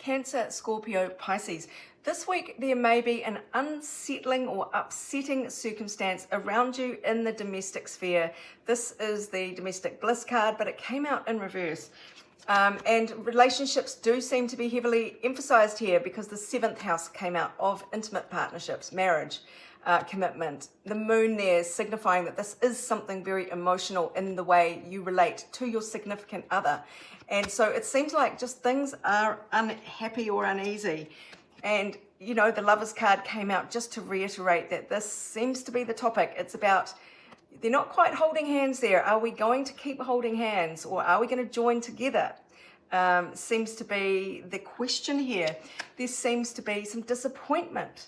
Cancer, Scorpio, Pisces. This week there may be an unsettling or upsetting circumstance around you in the domestic sphere. This is the domestic bliss card, but it came out in reverse. And relationships do seem to be heavily emphasized here because the 7th house came out of intimate partnerships, marriage, commitment. The moon there is signifying that this is something very emotional in the way you relate to your significant other. And so it seems like just things are unhappy or uneasy. And, you know, the Lovers card came out just to reiterate that this seems to be the topic. It's about, they're not quite holding hands there. Are we going to keep holding hands, or are we going to join together? Seems to be the question here. There seems to be some disappointment,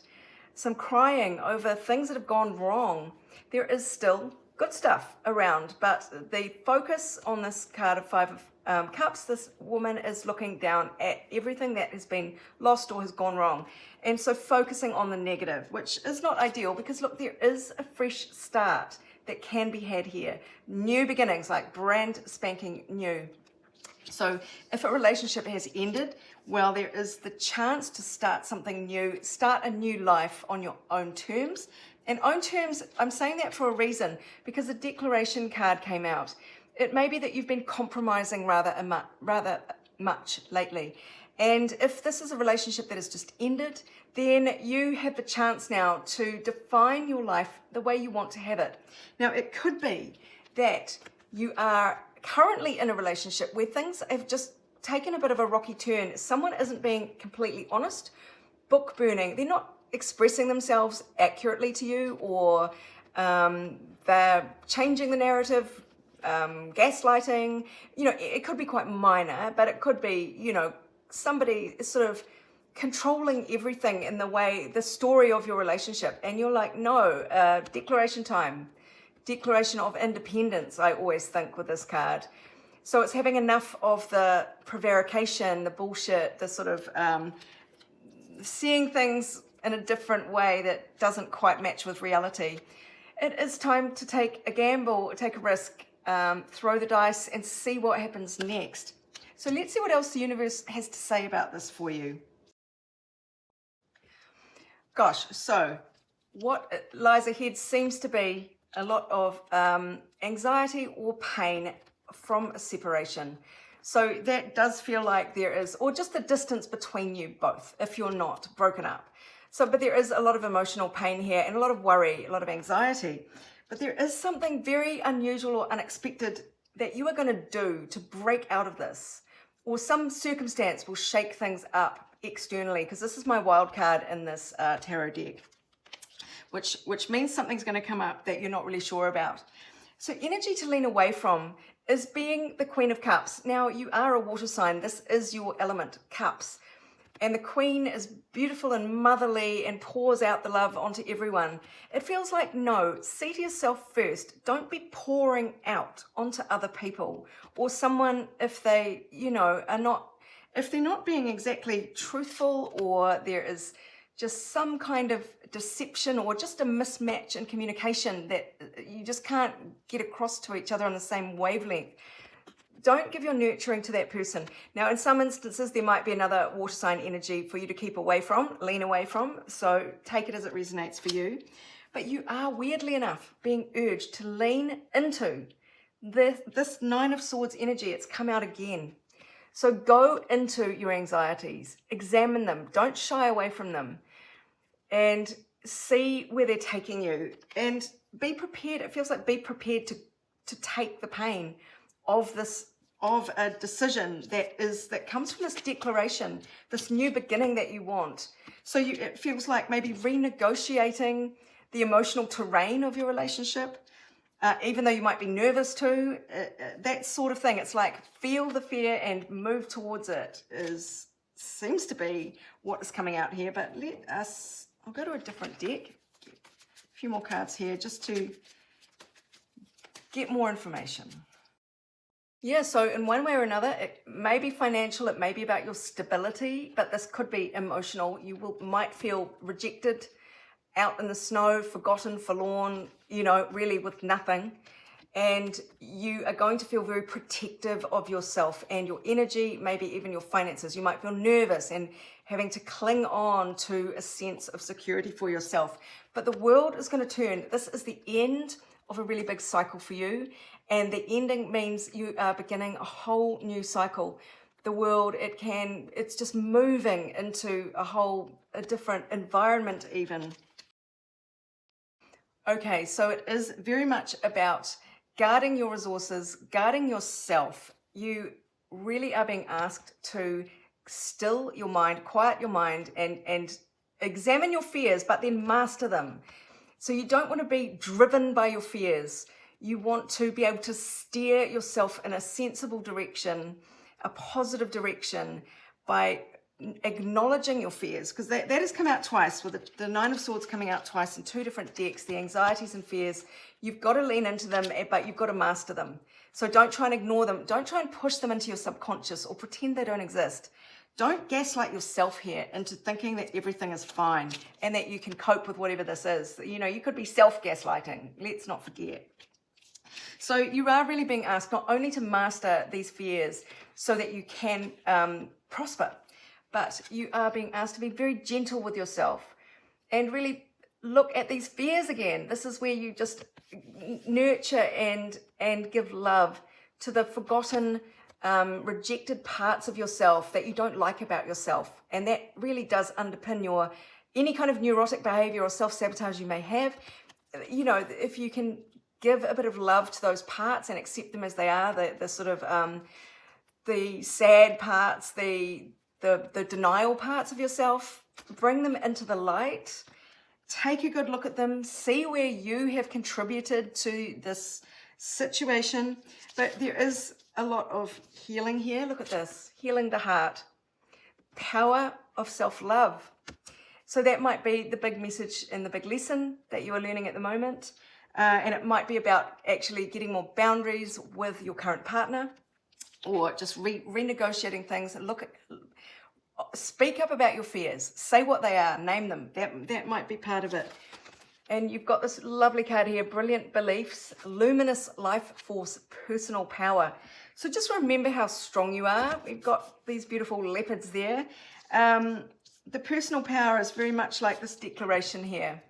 some crying over things that have gone wrong. There is still good stuff around, but the focus on this card of 5 of Cups, this woman is looking down at everything that has been lost or has gone wrong. And so focusing on the negative, which is not ideal because look, there is a fresh start that can be had here. New beginnings, like brand spanking new. So if a relationship has ended, well, there is the chance to start something new, start a new life on your own terms. And own terms, I'm saying that for a reason, because the Declaration card came out. It may be that you've been compromising rather much lately. And if this is a relationship that has just ended, then you have the chance now to define your life the way you want to have it. Now, it could be that you are currently in a relationship where things have just taken a bit of a rocky turn. Someone isn't being completely honest, book burning. They're not expressing themselves accurately to you, or they're changing the narrative, gaslighting. You know, it could be quite minor, but it could be, you know, somebody is sort of controlling everything in the way, the story of your relationship. And you're like, no, declaration time, declaration of independence, I always think with this card. So it's having enough of the prevarication, the bullshit, the sort of seeing things in a different way that doesn't quite match with reality. It is time to take a gamble, take a risk, throw the dice and see what happens next. So let's see what else the universe has to say about this for you. Gosh, so what lies ahead seems to be a lot of anxiety or pain from a separation. So that does feel like there is, or just the distance between you both, if you're not broken up. So, but there is a lot of emotional pain here and a lot of worry, a lot of anxiety. But there is something very unusual or unexpected that you are going to do to break out of this, or some circumstance will shake things up externally, because this is my wild card in this tarot deck, which means something's going to come up that you're not really sure about. So energy to lean away from is being the Queen of Cups. Now, you are a water sign. This is your element, cups. And the Queen is beautiful and motherly and pours out the love onto everyone. It feels like, no, see to yourself first. Don't be pouring out onto other people or someone if they, you know, are not, if they're not being exactly truthful, or there is just some kind of deception or just a mismatch in communication that you just can't get across to each other on the same wavelength. Don't give your nurturing to that person. Now, in some instances, there might be another water sign energy for you to keep away from, lean away from. So take it as it resonates for you. But you are, weirdly enough, being urged to lean into this 9 of Swords energy. It's come out again. So go into your anxieties, examine them. Don't shy away from them, and see where they're taking you. And be prepared. It feels like be prepared to take the pain of this, of a decision that comes from this declaration, this new beginning that you want. So it feels like maybe renegotiating the emotional terrain of your relationship, even though you might be nervous too, that sort of thing. It's like feel the fear and move towards it seems to be what is coming out here. But I'll go to a different deck, a few more cards here just to get more information. Yeah, so in one way or another, it may be financial, it may be about your stability, but this could be emotional. You might feel rejected, out in the snow, forgotten, forlorn, you know, really with nothing. and you are going to feel very protective of yourself and your energy, maybe even your finances. You might feel nervous and having to cling on to a sense of security for yourself. But the world is going to turn. This is the end of a really big cycle for you, and the ending means you are beginning a whole new cycle. The world, it's just moving into a different environment even. Okay, so it is very much about guarding your resources, guarding yourself. You really are being asked to still your mind, quiet your mind, and examine your fears, but then master them. So you don't want to be driven by your fears. You want to be able to steer yourself in a sensible direction, a positive direction, by acknowledging your fears, because that has come out twice, with the Nine of Swords coming out twice in two different decks, the anxieties and fears. You've got to lean into them, but you've got to master them. So don't try and ignore them. Don't try and push them into your subconscious or pretend they don't exist. Don't gaslight yourself here into thinking that everything is fine and that you can cope with whatever this is. You know, you could be self-gaslighting. Let's not forget. So you are really being asked not only to master these fears so that you can prosper, but you are being asked to be very gentle with yourself and really look at these fears again. This is where you just nurture and give love to the forgotten, rejected parts of yourself that you don't like about yourself. And that really does underpin any kind of neurotic behavior or self-sabotage you may have. You know, if you can give a bit of love to those parts and accept them as they are, the sort of the sad parts, the denial parts of yourself, bring them into the light, take a good look at them, see where you have contributed to this situation. But there is a lot of healing here. Look at this, healing the heart, power of self-love. So that might be the big message and the big lesson that you are learning at the moment. And it might be about actually getting more boundaries with your current partner, or just renegotiating things. Speak up about your fears. Say what they are. Name them. That might be part of it. And you've got this lovely card here, Brilliant Beliefs, Luminous Life Force, Personal Power. So just remember how strong you are. We've got these beautiful leopards there. The personal power is very much like this declaration here.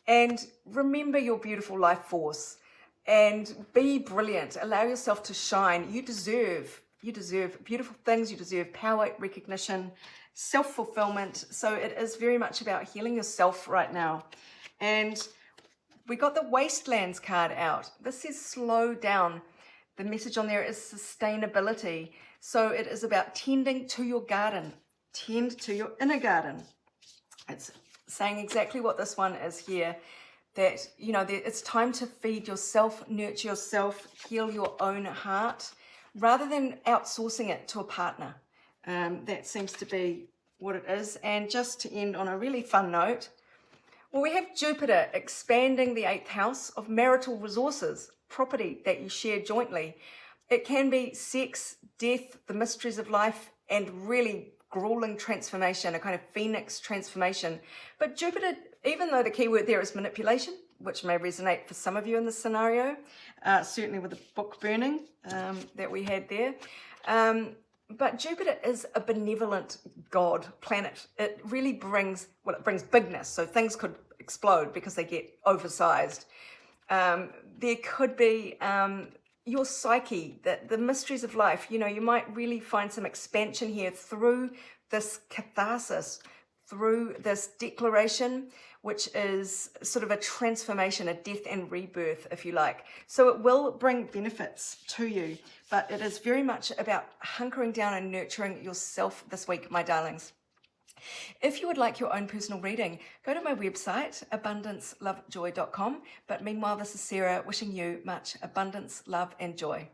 And remember your beautiful life force and be brilliant. Allow yourself to shine. You deserve beautiful things. You deserve power, recognition, self-fulfillment. So it is very much about healing yourself right now. And we got the Wastelands card out. This says slow down. The message on there is sustainability. So it is about tending to your garden. Tend to your inner garden. It's saying exactly what this one is here, that, you know, it's time to feed yourself, nurture yourself, heal your own heart, rather than outsourcing it to a partner. That seems to be what it is. And just to end on a really fun note, well, we have Jupiter expanding the 8th house of marital resources, property that you share jointly. It can be sex, death, the mysteries of life, and really grueling transformation, a kind of phoenix transformation. But Jupiter, even though the key word there is manipulation, which may resonate for some of you in this scenario, certainly with the book burning that we had there. But Jupiter is a benevolent god planet. It really brings bigness. So things could explode because they get oversized. There could be your psyche, the mysteries of life. You know, you might really find some expansion here through this catharsis, through this declaration, which is sort of a transformation, a death and rebirth, if you like. So it will bring benefits to you, but it is very much about hunkering down and nurturing yourself this week, my darlings. If you would like your own personal reading, go to my website, abundancelovejoy.com. But meanwhile, this is Sarah wishing you much abundance, love, and joy.